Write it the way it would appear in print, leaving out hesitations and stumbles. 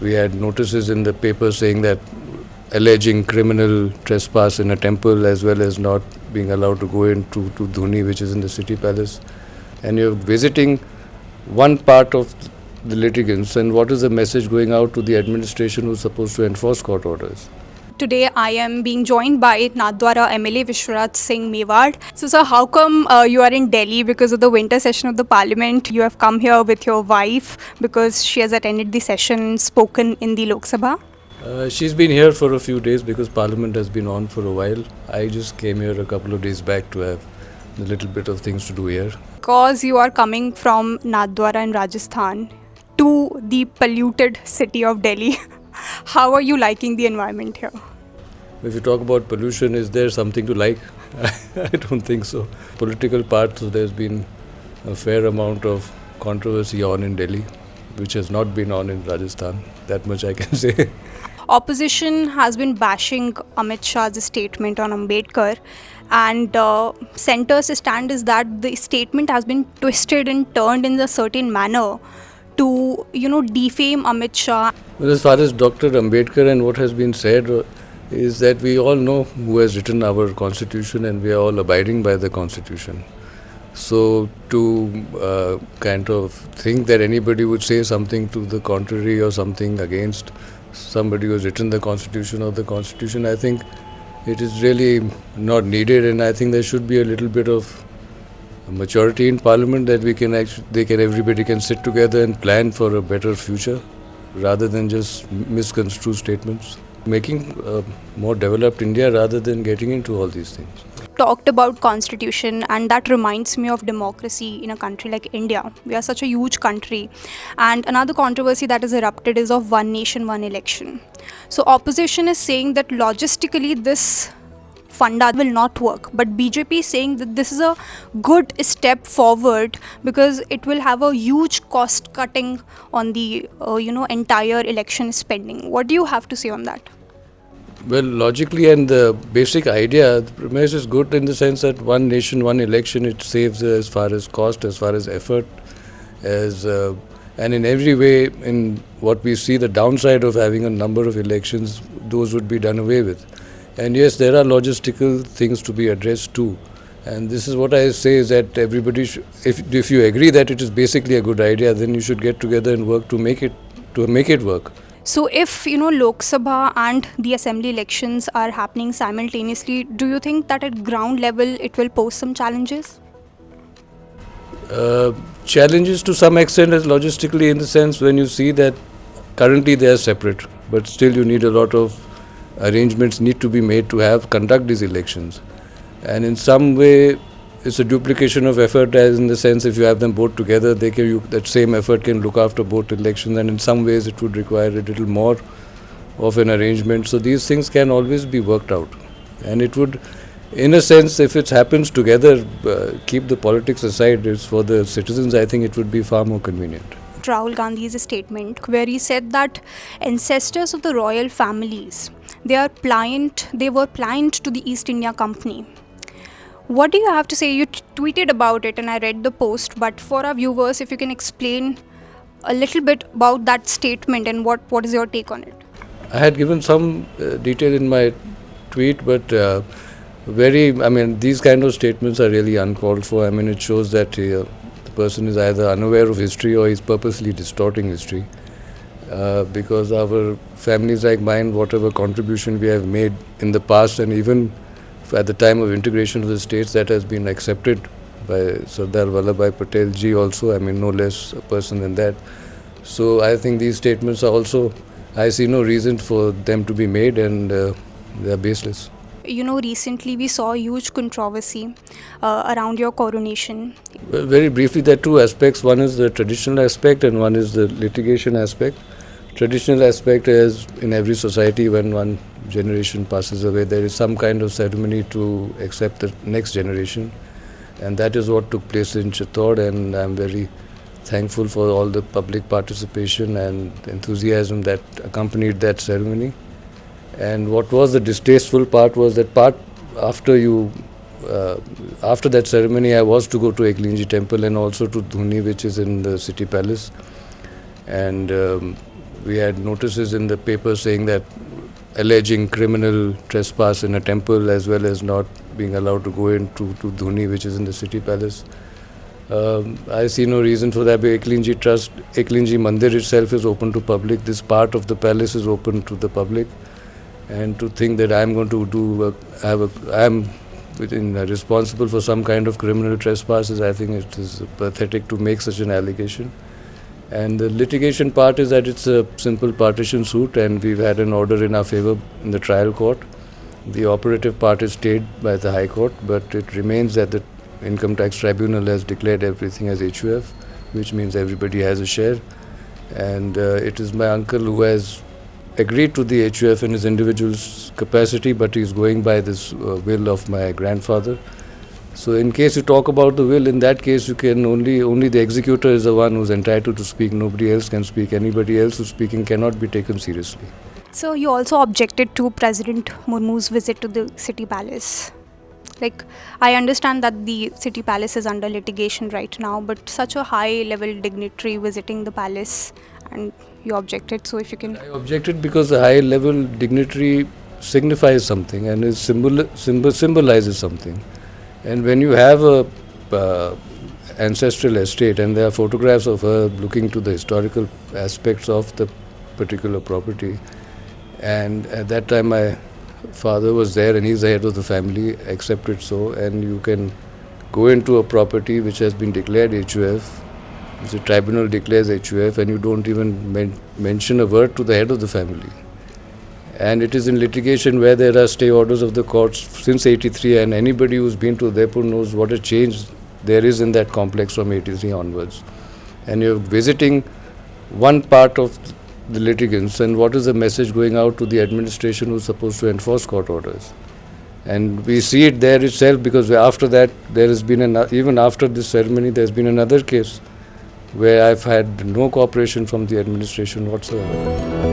We had notices in the paper saying that alleging criminal trespass in a temple as well as not being allowed to go into to Dhuni, which is in the city palace. And you're visiting one part of the litigants, and what is the message going out to the administration who's supposed to enforce court orders? Today I am being joined by Nathdwara MLA Vishvaraj Singh Mewar. So sir, how come you are in Delhi because of the winter session of the parliament? You have come here with your wife because she has attended the session and spoken in the Lok Sabha? She's been here for a few days because Parliament has been on for a while. I just came here a couple of days back to have a little bit of things to do here. Because you are coming from Nathdwara in Rajasthan to the polluted city of Delhi, how are you liking the environment here? If you talk about pollution, is there something to like? I don't think so. Political part, so there's been a fair amount of controversy on in Delhi, which has not been on in Rajasthan. That much I can say. Opposition has been bashing Amit Shah's statement on Ambedkar, and centre's stand is that the statement has been twisted and turned in a certain manner to, defame Amit Shah. Well, as far as Dr. Ambedkar and what has been said is that we all know who has written our constitution and we are all abiding by the constitution. So to kind of think that anybody would say something to the contrary or something against somebody who has written the constitution or the constitution, I think it is really not needed, and I think there should be a little bit of maturity in Parliament that everybody can sit together and plan for a better future rather than just misconstrue statements. Making a more developed India rather than getting into all these things. Talked about constitution, and that reminds me of democracy in a country like India. We are such a huge country, and another controversy that has erupted is of one nation, one election. So opposition is saying that logistically this funda will not work, but BJP is saying that this is a good step forward because it will have a huge cost cutting on the entire election spending. What do you have to say on that? Well, logically and the basic idea, the premise is good in the sense that one nation, one election, it saves as far as cost, as far as effort, and in every way, in what we see, the downside of having a number of elections, those would be done away with. And yes, there are logistical things to be addressed too. And this is what I say is that everybody, if you agree that it is basically a good idea, then you should get together and work to make it work. So if Lok Sabha and the assembly elections are happening simultaneously, do you think that at ground level it will pose some challenges? Challenges to some extent as logistically, in the sense when you see that currently they are separate, but still you need a lot of arrangements need to be made to conduct these elections, and in some way it's a duplication of effort, as in the sense if you have them both together, that same effort can look after both elections, and in some ways it would require a little more of an arrangement. So these things can always be worked out, and it would, in a sense, if it happens together, keep the politics aside, it's for the citizens, I think it would be far more convenient. Rahul Gandhi's statement where he said that ancestors of the royal families, they were pliant to the East India Company. What do you have to say? You tweeted about it and I read the post, but for our viewers, if you can explain a little bit about that statement and what is your take on it? I had given some detail in my tweet, but these kind of statements are really uncalled for. It shows that the person is either unaware of history or is purposely distorting history. Because our families like mine, whatever contribution we have made in the past and even at the time of integration of the states, that has been accepted by Sardar Vallabhbhai Patel ji also, no less a person than that. So I think these statements are also, I see no reason for them to be made, and they are baseless. Recently we saw a huge controversy around your coronation. Well, very briefly, there are two aspects. One is the traditional aspect and one is the litigation aspect. Traditional aspect is in every society when one generation passes away, there is some kind of ceremony to accept the next generation, and that is what took place in Chittor, and I'm very thankful for all the public participation and enthusiasm that accompanied that ceremony. And what was the distasteful part was that after that ceremony, I was to go to Eklinji temple and also to Dhuni, which is in the city palace, and we had notices in the paper saying that alleging criminal trespass in a temple as well as not being allowed to go into to Dhuni, which is in the city palace. I see no reason for that. Eklinji Trust, Eklinji Mandir itself is open to public. This part of the palace is open to the public. And to think that I'm going to I'm responsible for some kind of criminal trespasses, I think it is pathetic to make such an allegation. And the litigation part is that it's a simple partition suit, and we've had an order in our favor in the trial court. The operative part is stayed by the High Court, but it remains that the Income Tax Tribunal has declared everything as HUF, which means everybody has a share. And it is my uncle who has agreed to the HUF in his individual capacity, but he's going by this will of my grandfather. So in case you talk about the will, in that case you can only the executor is the one who's entitled to speak. Nobody else can speak. Anybody else who's speaking cannot be taken seriously. So you also objected to President Murmu's visit to the city palace. Like, I understand that the city palace is under litigation right now, but such a high-level dignitary visiting the palace, and you objected. So if you can... I objected because the high-level dignitary signifies something and is symbolizes something. And when you have a ancestral estate and there are photographs of her looking to the historical aspects of the particular property, and at that time my father was there and he's the head of the family, accepted so, and you can go into a property which has been declared HUF, the tribunal declares HUF, and you don't even mention a word to the head of the family. And it is in litigation where there are stay orders of the courts since 83, and anybody who's been to Udaipur knows what a change there is in that complex from 83 onwards. And you're visiting one part of the litigants, and what is the message going out to the administration who's supposed to enforce court orders? And we see it there itself, because after that there has been even after this ceremony there's been another case where I've had no cooperation from the administration whatsoever.